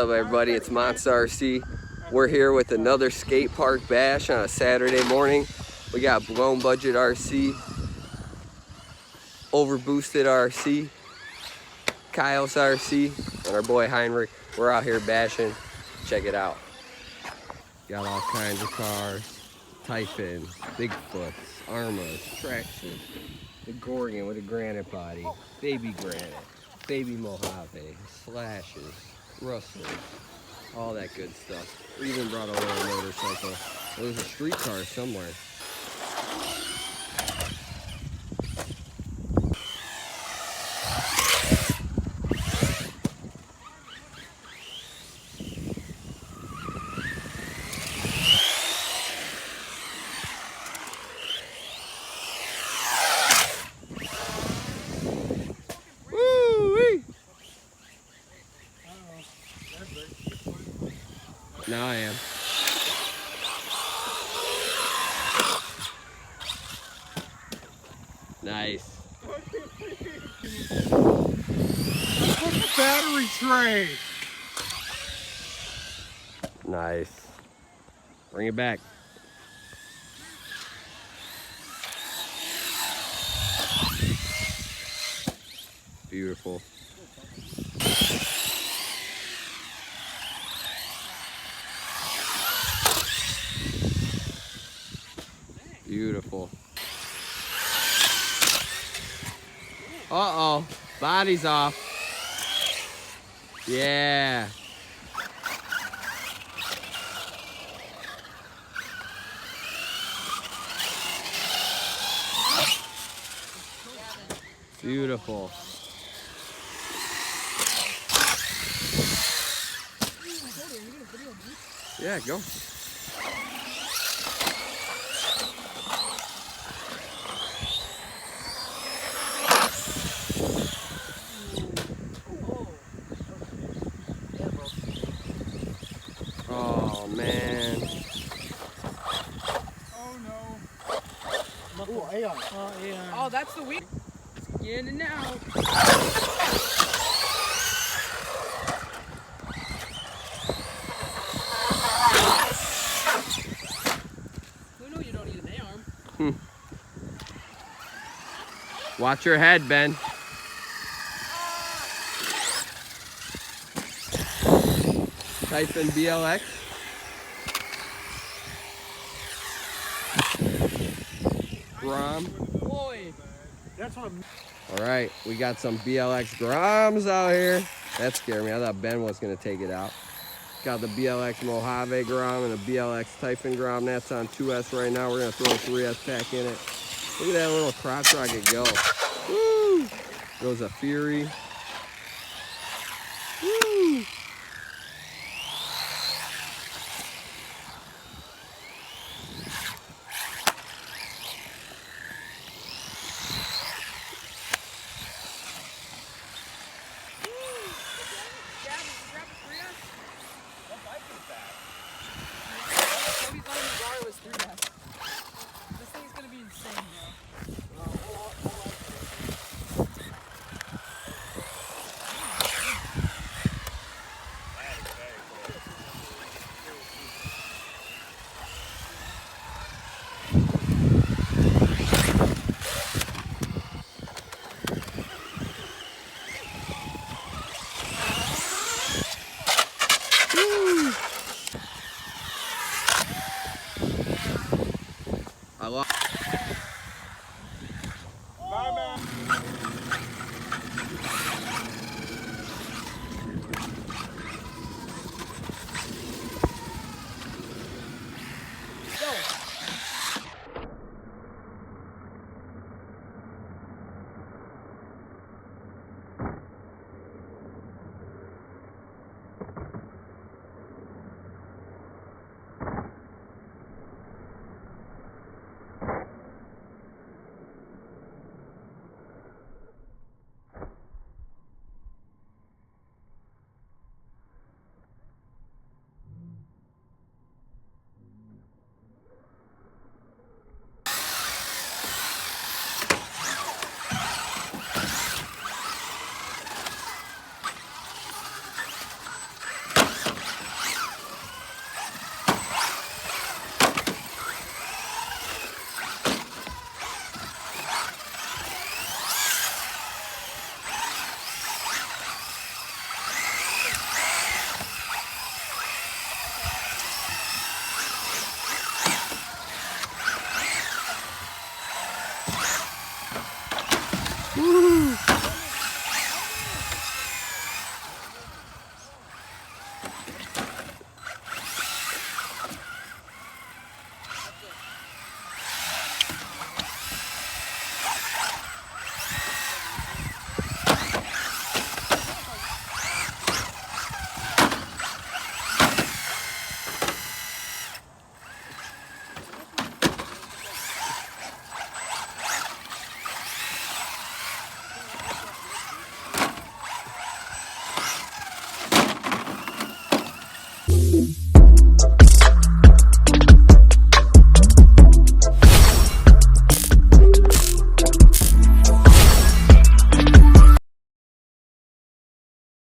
up, everybody? It's MonstaRC. We're here with another skate park bash on a Saturday morning. We got blown budget RC, overboosted RC, Kyle's RC, and our boy Heinrich. We're out here bashing. Check it out. Got all kinds of cars. Typhon, Bigfoots, Armas, Traction, the Gorgon with a granite body, baby granite, baby Mojave, Slashes, Rustlers, all that good stuff. We even brought a little motorcycle. There's a streetcar somewhere. Now I am. Nice. What's the battery tray? Nice. Bring it back. Beautiful. Beautiful. Uh-oh, body's off. Yeah. Beautiful. Yeah, go. Oh man. Oh no. Oh, Aeon. Oh, Aeon. Oh, that's the weak. In and out. Who knew you don't need an A-arm? Watch your head, Ben. Typhon BLX. Grom. Boy. That's what I'm... All right, we got some BLX Groms out here. That scared me. I thought Ben was gonna take it out. Got the BLX Mojave Grom and the BLX Typhon Grom. That's on 2S right now. We're gonna throw a 3S pack in it. Look at that little crotch rocket go. Woo! Goes a Fury.